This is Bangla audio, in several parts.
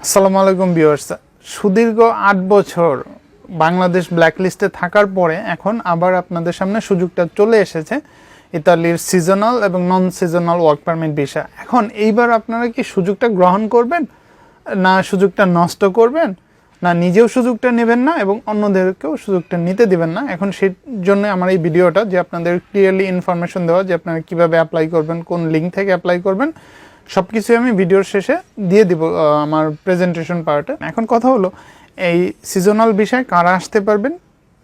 আসসালামু আলাইকুম ভিউয়ার্স। সুদীর্ঘ ৮ বছর বাংলাদেশ ব্ল্যাকলিস্টে থাকার পরে এখন আবার আপনাদের সামনে সুযোগটা চলে এসেছে ইতালির সিজনাল এবং non seasonal work permit visa. এখন এইবার আপনারা কি সুযোগটা গ্রহণ করবেন, না সুযোগটা নষ্ট করবেন, না নিজেও সুযোগটা নেবেন না এবং অন্যদেরকেও সুযোগটা নিতে দিবেন না? এখন সেই জন্য আমার এই ভিডিওটা, যে আপনাদের ক্লিয়ারলি ইনফরমেশন দেওয়া যে আপনারা কীভাবে অ্যাপ্লাই করবেন, কোন লিঙ্ক থেকে অ্যাপ্লাই করবেন, সব কিছুই আমি ভিডিওর শেষে দিয়ে দিব আমার প্রেজেন্টেশন পার্টে। এখন কথা হলো, এই সিজনাল বিষয়ে কারা আসতে পারবেন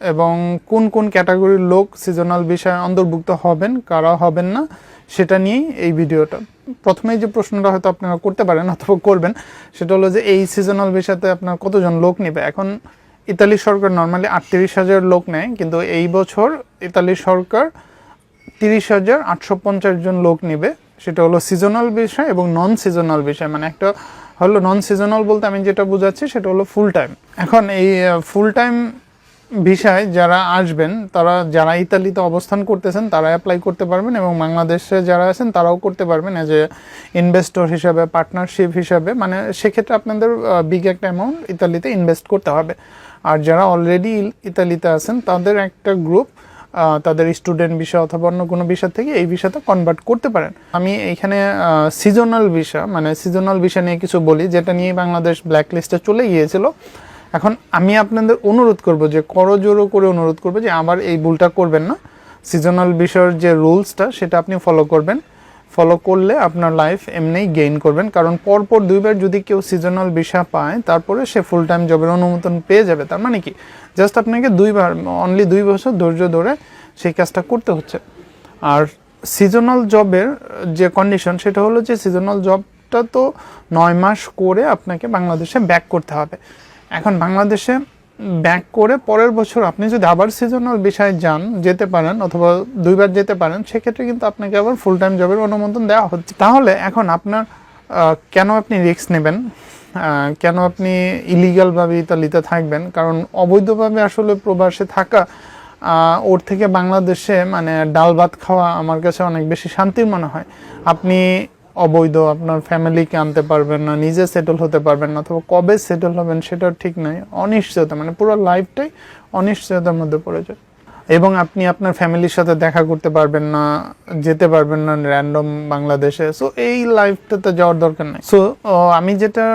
এবং কোন কোন ক্যাটাগরির লোক সিজনাল বিষয়ে অন্তর্ভুক্ত হবেন, কারা হবেন না, সেটা নিয়েই এই ভিডিওটা। প্রথমেই যে প্রশ্নটা হয়তো আপনারা করতে পারেন অথবা করবেন, সেটা হলো যে এই সিজনাল বিষয়তে আপনার কতজন লোক নেবে। এখন ইতালি সরকার নর্মালি 38,000 লোক নেয়, কিন্তু এই বছর ইতালি সরকার 30,850 জন লোক নেবে। সেটা হলো সিজনাল বিষয় এবং নন সিজনাল বিষয়। মানে একটা হলো নন সিজনাল বলতে আমি যেটা বোঝাচ্ছি সেটা হলো ফুল টাইম। এখন এই ফুল টাইম ভিসায় যারা আসবেন, তারা যারা ইতালিতে অবস্থান করতেছেন তারা অ্যাপ্লাই করতে পারবেন, এবং বাংলাদেশে যারা আছেন তারাও করতে পারবেন এজ এ ইনভেস্টর হিসাবে, পার্টনারশিপ হিসাবে। মানে সেক্ষেত্রে আপনাদের বিগ একটা অ্যামাউন্ট ইতালিতে ইনভেস্ট করতে হবে। আর যারা অলরেডি ইতালিতে আছেন তাদের একটা গ্রুপ তাদের স্টুডেন্ট ভিসা অথবা অন্য কোনো ভিসা থেকে এই ভিসাতে কনভার্ট করতে পারেন। আমি এইখানে সিজনাল ভিসা, মানে সিজনাল ভিসা নিয়ে কিছু বলি, যেটা নিয়ে বাংলাদেশ ব্ল্যাকলিস্টে চলে গিয়েছিল। এখন আমি আপনাদের অনুরোধ করব, যে করজোড়ো করে অনুরোধ করবো যে আবার এই ভুলটা করবেন না। সিজনাল ভিসার যে রুলসটা সেটা আপনি ফলো করবেন। ফলো করলে আপনার লাইফ এমনিই গেইন করবেন, কারণ পরপর 2বার যদি কেউ সিজনাল ভিসা পায় তারপরে সে ফুল টাইম জবের অনুমোদন পেয়ে যাবে। তার মানে কি, জাস্ট আপনাকে 2বার, অনলি 2 বছর ধৈর্য ধরে সেই কাজটা করতে হচ্ছে। আর সিজনাল জবের যে কন্ডিশন সেটা হলো যে সিজনাল জবটা তো 9 মাস করে আপনাকে বাংলাদেশে ব্যাক করতে হবে। এখন বাংলাদেশে ব্যাক করে পরের বছর আপনি যদি আবার সিজনাল বিষয়ে যেতে পারেন অথবা 2বার যেতে পারেন, সেক্ষেত্রে কিন্তু আপনাকে আবার ফুল টাইম জবের অনুমোদন দেওয়া হচ্ছে। তাহলে এখন আপনার কেন আপনি রিস্ক নেবেন, কেন আপনি ইলিগালভাবে ইতালিতে থাকবেন? কারণ অবৈধভাবে আসলে প্রবাসে থাকা, ওর থেকে বাংলাদেশে মানে ডাল ভাত খাওয়া আমার কাছে অনেক বেশি শান্তির মনে হয়। আপনি অবৈধ আপনার ফ্যামিলিকে আনতে পারবেন না, নিজে সেটেল হতে পারবেন না, অথবা কবে সেটেল হবেন সেটাও ঠিক নাই। অনিশ্চয়তা, মানে পুরো লাইফটাই অনিশ্চয়তার মধ্যে পড়ে যায়। এবং আপনি আপনার ফ্যামিলির সাথে দেখা করতে পারবেন না, যেতে পারবেন না র্যান্ডম বাংলাদেশে। সো এই লাইফটাতে যাওয়ার দরকার নাই। সো আমি যেটা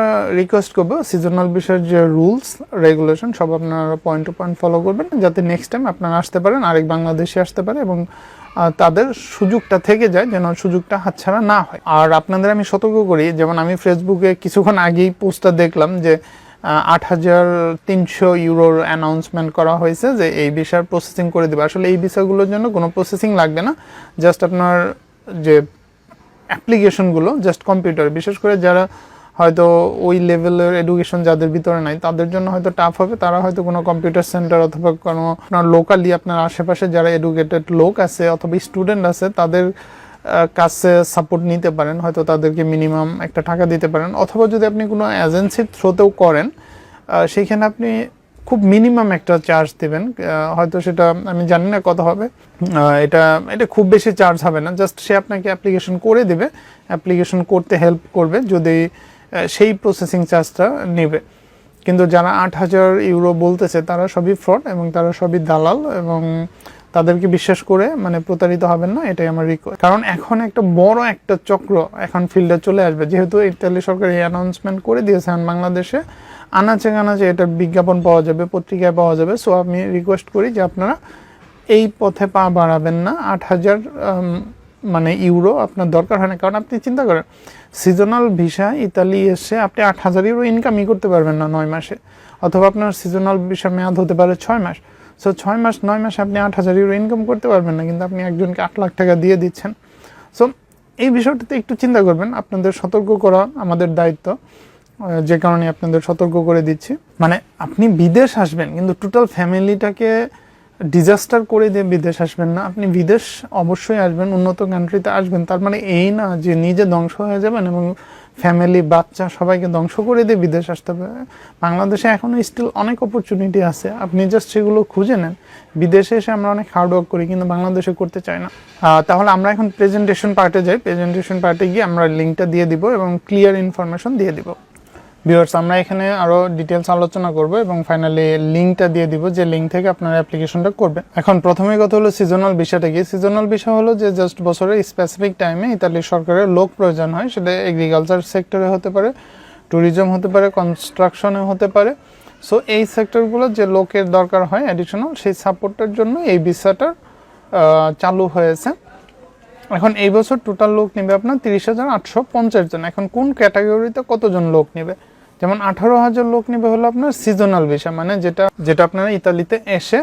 রিকোয়েস্ট করবো, সিজনাল বিষয়ের যে রুলস রেগুলেশন সব আপনারা পয়েন্ট টু পয়েন্ট ফলো করবেন, যাতে নেক্সট টাইম আপনারা আসতে পারেন, আরেক বাংলাদেশি আসতে পারে এবং তাদের সুযোগটা থেকে যায়, যেন সুযোগটা হাতছাড়া না হয়। আর আপনাদের আমি সতর্ক করি, যেমন আমি ফেসবুকে কিছুক্ষণ আগেই পোস্টটা দেখলাম যে 8,300 ইউরোর অ্যানাউন্সমেন্ট করা হয়েছে যে এই ভিসার প্রসেসিং করে দেবে। আসলে এই ভিসাগুলোর জন্য কোনো প্রসেসিং লাগবে না, জাস্ট আপনার যে অ্যাপ্লিকেশনগুলো জাস্ট কম্পিউটার, বিশেষ করে যারা হয়তো ওই লেভেলের এডুকেশন যাদের ভিতরে নাই তাদের জন্য হয়তো টাফ হবে। তারা হয়তো কোনো কম্পিউটার সেন্টার অথবা কোনো আপনার লোকালি আপনার আশেপাশে যারা এডুকেটেড লোক আছে অথবা স্টুডেন্ট আছে তাদের কাছে সাপোর্ট নিতে পারেন। হয়তো তাদেরকে মিনিমাম একটা টাকা দিতে পারেন, অথবা যদি আপনি কোনো এজেন্সির থ্রুতেও করেন, সেইখানে আপনি খুব মিনিমাম একটা চার্জ দেবেন। হয়তো সেটা আমি জানি না কত হবে, এটা খুব বেশি চার্জ হবে না। জাস্ট সে আপনাকে অ্যাপ্লিকেশন করে দেবে, অ্যাপ্লিকেশন করতে হেল্প করবে, যদি সেই প্রসেসিং চার্জটা নেবে। কিন্তু যারা 8,000 ইউরো বলতেছে তারা সবই ফ্রড এবং তারা সবই দালাল, এবং তাদেরকে বিশ্বাস করে মানে প্রতারিত হবেন না, এটাই আমার রিকোয়েস্ট। কারণ এখন একটা বড় একটা চক্র এখন ফিল্ডে চলে আসবে, যেহেতু ইতালি সরকার এই অ্যানাউন্সমেন্ট করে দিয়েছে। বাংলাদেশে আনাচে কানাচে এটা বিজ্ঞাপন পাওয়া যাবে, পত্রিকায় পাওয়া যাবে। সো আমি রিকোয়েস্ট করি যে আপনারা এই পথে পা বাড়াবেন না। 8,000 মানে ইউরো আপনার দরকার হয় না, কারণ আপনি চিন্তা করেন সিজনাল ভিসা ইতালি এসে আপনি 8,000 ইউরো ইনকামই করতে পারবেন না 9 মাসে, অথবা আপনার সিজনাল ভিসা মেয়াদ হতে পারে 6 মাস। সো 6 মাস 9 মাসে আপনি 8,000 ইউরো ইনকাম করতে পারবেন না, কিন্তু আপনি একজনকে 8 লাখ টাকা দিয়ে দিচ্ছেন। সো এই বিষয়টাতে একটু চিন্তা করবেন, আপনাদের সতর্ক করা আমাদের দায়িত্ব, যে কারণে আপনাদের সতর্ক করে দিচ্ছি। মানে আপনি বিদেশ আসবেন, কিন্তু টোটাল ফ্যামিলিটাকে ডিজাস্টার করে দিয়ে বিদেশ আসবেন না। আপনি বিদেশ অবশ্যই আসবেন, উন্নত কান্ট্রিতে আসবেন, তার মানে এই না যে নিজে ধ্বংস হয়ে যাবেন এবং ফ্যামিলি বাচ্চা সবাইকে ধ্বংস করে দিয়ে বিদেশ আসতে হবে। বাংলাদেশে এখনও স্টিল অনেক অপরচুনিটি আছে, আপনি জাস্ট সেগুলো খুঁজে নেন। বিদেশে এসে আমরা অনেক হার্ডওয়ার্ক করি, কিন্তু বাংলাদেশে করতে চাই না। তাহলে আমরা এখন প্রেজেন্টেশন পার্টে যাই। প্রেজেন্টেশন পার্টে গিয়ে আমরা লিঙ্কটা দিয়ে দিব এবং ক্লিয়ার ইনফরমেশন দিয়ে দিব। ভিউয়ার্স, আমরা এখানে আরও ডিটেলস আলোচনা করব এবং ফাইনালি লিঙ্কটা দিয়ে দিব, যে লিঙ্ক থেকে আপনারা অ্যাপ্লিকেশনটা করবেন। এখন প্রথমেই কথা হলো সিজনাল ভিসাটা কি। সিজনাল ভিসা হলো যে জাস্ট বছরের স্পেসিফিক টাইমে ইতালি সরকারের লোক প্রয়োজন হয়, সেটা এগ্রিকালচার সেক্টরে হতে পারে, ট্যুরিজম হতে পারে, কনস্ট্রাকশনে হতে পারে। সো এই সেক্টরগুলো যে লোকের দরকার হয় অ্যাডিশনাল, সেই সাপোর্টের জন্য এই ভিসাটা চালু হয়েছে। এখন এই বছর টোটাল লোক নেবে আপনার 30,850 জন। এখন কোন ক্যাটাগরিতে কতজন লোক নেবে, যেমন 18,000 লোক নেবে হলো আপনার সিজনাল ভিসা, মানে যেটা আপনারা ইতালিতে এসে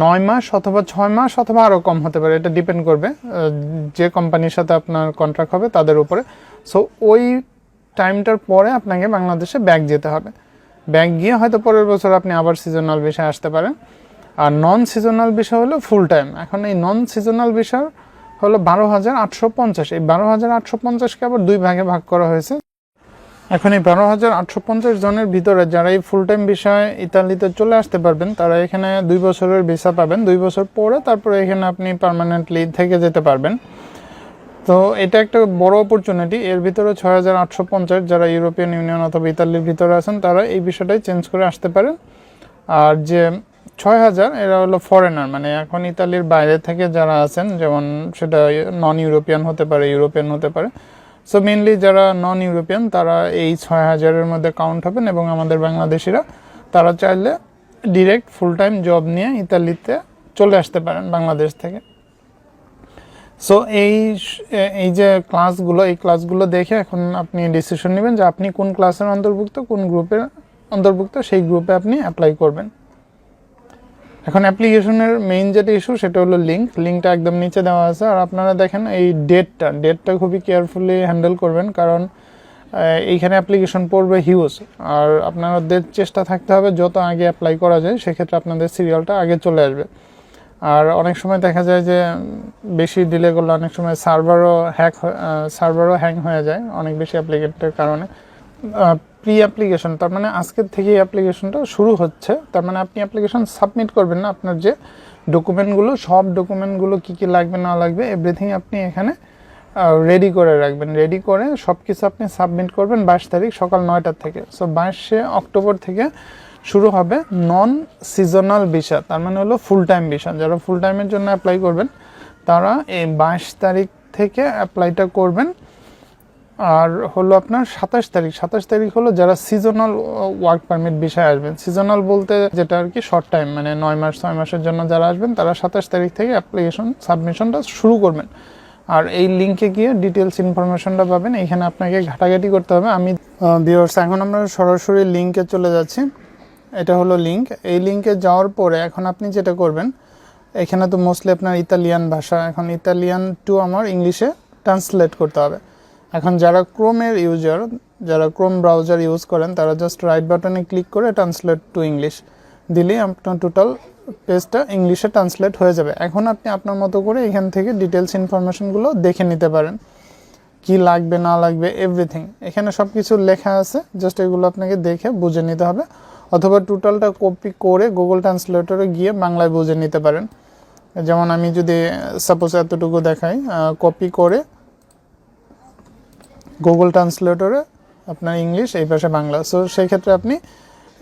9 মাস অথবা 6 মাস অথবা আরও কম হতে পারে, এটা ডিপেন্ড করবে যে কোম্পানির সাথে আপনার কন্ট্রাক্ট হবে তাদের উপরে। সো ওই টাইমটার পরে আপনাকে বাংলাদেশে ব্যাক যেতে হবে। ব্যাক গিয়ে হয়তো পরের বছর আপনি আবার সিজনাল ভিসায় আসতে পারেন। আর নন সিজনাল ভিসা হলো ফুল টাইম। এখন এই নন সিজনাল ভিসার হলো 12,850। এই 12,850কে আবার 2 ভাগে ভাগ করা হয়েছে। এখন এই 12,850 জনের ভিতরে যারা এই ফুল টাইম ভিসায় ইতালিতে চলে আসতে পারবেন, তারা এখানে 2 বছরের ভিসা পাবেন। 2 বছর পরে তারপরে এখানে আপনি পার্মানেন্টলি থেকে যেতে পারবেন। তো এটা একটা বড় অপরচুনিটি। এর ভিতরে 6,850 যারা ইউরোপিয়ান ইউনিয়ন অথবা ইতালির ভিতরে আছেন, তারা এই বিষয়টাই চেঞ্জ করে আসতে পারেন। আর যে 6,000 এরা হলো ফরেনার, মানে এখন ইতালির বাইরে থেকে যারা আছেন, যেমন সেটা নন ইউরোপিয়ান হতে পারে, ইউরোপিয়ান হতে পারে। সো মেনলি যারা নন ইউরোপিয়ান তারা এই 6,000-এর মধ্যে কাউন্ট হবেন। এবং আমাদের বাংলাদেশিরা তারা চাইলে ডিরেক্ট ফুল টাইম জব নিয়ে ইতালিতে চলে আসতে পারেন বাংলাদেশ থেকে। সো এই যে এই ক্লাসগুলো দেখে এখন আপনি ডিসিশন নেবেন যে আপনি কোন ক্লাসের অন্তর্ভুক্ত, কোন গ্রুপের অন্তর্ভুক্ত, সেই গ্রুপে আপনি অ্যাপ্লাই করবেন। এখন অ্যাপ্লিকেশনের মেইন যেটা ইস্যু সেটা হলো লিঙ্কটা একদম নিচে দেওয়া আছে। আর আপনারা দেখেন এই ডেটটা খুবই কেয়ারফুলি হ্যান্ডেল করবেন, কারণ এইখানে অ্যাপ্লিকেশন পড়বে হিউজ। আর আপনাদের চেষ্টা থাকতে হবে যত আগে অ্যাপ্লাই করা যায়, সেক্ষেত্রে আপনাদের সিরিয়ালটা আগে চলে আসবে। আর অনেক সময় দেখা যায় যে বেশি ডিলে করলে অনেক সময় সার্ভারও হ্যাং হয়ে যায় অনেক বেশি অ্যাপ্লিকেন্টের কারণে। প্রি অ্যাপ্লিকেশন তার মানে আজকের থেকেই অ্যাপ্লিকেশনটা শুরু হচ্ছে। তার মানে আপনি অ্যাপ্লিকেশন সাবমিট করবেন না, আপনার যে সব ডকুমেন্টগুলো কী কী লাগবে না লাগবে এভরিথিং আপনি এখানে রেডি করে রাখবেন। রেডি করে সব কিছু আপনি সাবমিট করবেন 22 তারিখ সকাল 9টা থেকে। সো 22শে অক্টোবর থেকে শুরু হবে নন সিজনাল ভিসা, তার মানে হলো ফুল টাইম ভিসা। যারা ফুল টাইমের জন্য অ্যাপ্লাই করবেন তারা এই 22 তারিখ থেকে অ্যাপ্লাইটা করবেন। আর হলো আপনার 27 তারিখ হলো যারা সিজনাল ওয়ার্ক পারমিট ভিসায় আসবেন। সিজনাল বলতে যেটা আর কি শর্ট টাইম, মানে 9 মাস 6 মাসের জন্য যারা আসবেন তারা 27 তারিখ থেকে অ্যাপ্লিকেশন সাবমিশনটা শুরু করবেন। আর এই লিঙ্কে গিয়ে ডিটেলস ইনফরমেশনটা পাবেন। এখানে আপনাকে ঘাটাঘাটি করতে হবে। আমি ভিউয়ার্স এখন আমরা সরাসরি লিঙ্কে চলে যাচ্ছি। এটা হলো লিঙ্ক। এই লিঙ্কে যাওয়ার পরে এখন আপনি যেটা করবেন, এখানে তো মোস্টলি আপনার ইতালিয়ান ভাষা, এখন ইতালিয়ান টু আমার ইংলিশে ট্রান্সলেট করতে হবে। এখন যারা ক্রোমের ইউজার, যারা ক্রোম ব্রাউজার ইউজ করেন, তারা জাস্ট রাইট বাটনে ক্লিক করে ট্রান্সলেট টু ইংলিশ দিলেই আপনার টোটাল পেজটা ইংলিশে ট্রান্সলেট হয়ে যাবে। এখন আপনি আপনার মতো করে এখান থেকে ডিটেলস ইনফরমেশনগুলো দেখে নিতে পারেন, কি লাগবে না লাগবে এভরিথিং এখানে সব কিছু লেখা আছে। জাস্ট এগুলো আপনাকে দেখে বুঝে নিতে হবে, অথবা টোটালটা কপি করে গুগল ট্রান্সলেটরে গিয়ে বাংলায় বুঝে নিতে পারেন। যেমন আমি যদি সাপোজ এতটুকু দেখাই, কপি করে গুগল ট্রান্সলেটরে আপনার ইংলিশ, এই পাশে বাংলা। সো সেই ক্ষেত্রে আপনি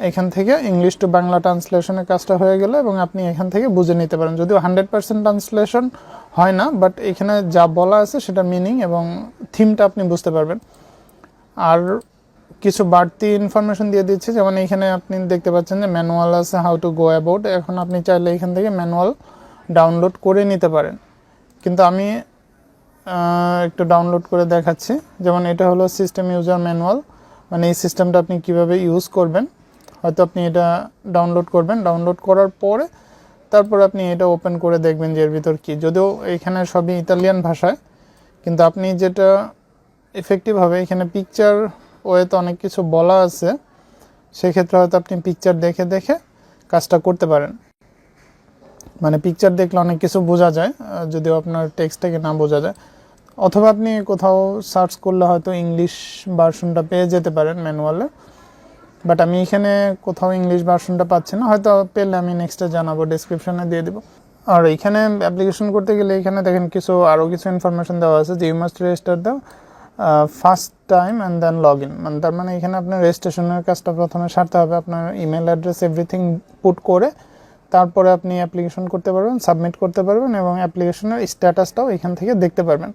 এখান থেকে ইংলিশ টু বাংলা ট্রান্সলেশনের কাজটা হয়ে গেল এবং আপনি এখান থেকে বুঝে নিতে পারেন। যদিও 100% ট্রান্সলেশন হয় না, বাট এখানে যা বলা আছে সেটা মিনিং এবং থিমটা আপনি বুঝতে পারবেন। আর কিছু বাড়তি ইনফরমেশন দিয়ে দিচ্ছি, যেমন এখানে আপনি দেখতে পাচ্ছেন যে ম্যানুয়াল আছে, হাউ টু গো অ্যাবাউট। এখন আপনি চাইলে এখান থেকে ম্যানুয়াল ডাউনলোড করে নিতে পারেন, কিন্তু আমি একটু ডাউনলোড করে দেখাচ্ছি। যেমন এটা হলো সিস্টেম ইউজার ম্যানুয়াল, মানে এই সিস্টেমটা আপনি কিভাবে ইউজ করবেন। হয়তো আপনি এটা ডাউনলোড করবেন, ডাউনলোড করার পরে তারপর আপনি এটা ওপেন করে দেখবেন যে এর ভিতর কী। যদিও এখানে সবই ইতালিয়ান ভাষায়, কিন্তু আপনি যেটা এফেক্টিভ হবে, এখানে পিকচার ওয়েতে অনেক কিছু বলা আছে, সেক্ষেত্রে হয়তো আপনি পিকচার দেখে দেখে কাজটা করতে পারেন। মানে পিকচার দেখলে অনেক কিছু বোঝা যায়, যদিও আপনার টেক্সটটাকে না বোঝা যায়। অথবা আপনি কোথাও সার্চ করলে হয়তো ইংলিশ ভার্সনটা পেয়ে যেতে পারেন ম্যানুয়ালে, বাট আমি এখানে কোথাও ইংলিশ ভার্সনটা পাচ্ছি না। হয়তো পেলে আমি নেক্সটে জানাবো, ডিসক্রিপশনে দিয়ে দেবো। আর এখানে অ্যাপ্লিকেশন করতে গেলে এখানে দেখেন আরও কিছু ইনফরমেশন দেওয়া আছে যে you must register the first time and then log in, মানে তার মানে এখানে আপনার রেজিস্ট্রেশনের কাজটা প্রথমে সারতে হবে, আপনার ইমেল অ্যাড্রেস এভরিথিং পুট করে তারপরে আপনি অ্যাপ্লিকেশন করতে পারবেন, সাবমিট করতে পারবেন এবং অ্যাপ্লিকেশনের স্ট্যাটাসটাও এখান থেকে দেখতে পারবেন।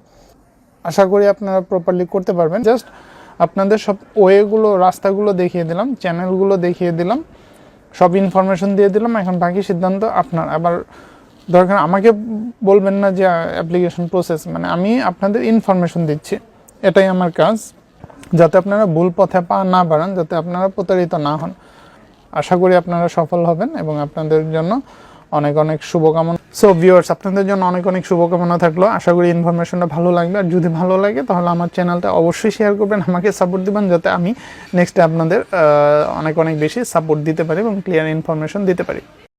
আশা করি আপনারা প্রপারলি করতে পারবেন। জাস্ট আপনাদের সব ওয়েগুলো, রাস্তাগুলো দেখিয়ে দিলাম, চ্যানেলগুলো দেখিয়ে দিলাম, সব ইনফরমেশন দিয়ে দিলাম। এখন বাকি সিদ্ধান্ত আপনার। আবার দরকার আমাকে বলবেন না যে অ্যাপ্লিকেশন প্রসেস, মানে আমি আপনাদের ইনফরমেশন দিচ্ছি, এটাই আমার কাজ, যাতে আপনারা ভুল পথে পা না বাড়ান, যাতে আপনারা প্রতারিত না হন। আশা করি আপনারা সফল হবেন এবং আপনাদের জন্য অনেক অনেক শুভকামনা। সো ভিউয়ার্স, আপনাদের জন্য অনেক অনেক শুভকামনা থাকলো। আশা করি ইনফরমেশনটা ভালো লাগবে, আর যদি ভালো লাগে তাহলে আমার চ্যানেলটা অবশ্যই শেয়ার করবেন, আমাকে সাপোর্ট দিবেন, যাতে আমি নেক্সটে আপনাদের অনেক অনেক বেশি সাপোর্ট দিতে পারি এবং ক্লিয়ার ইনফরমেশন দিতে পারি।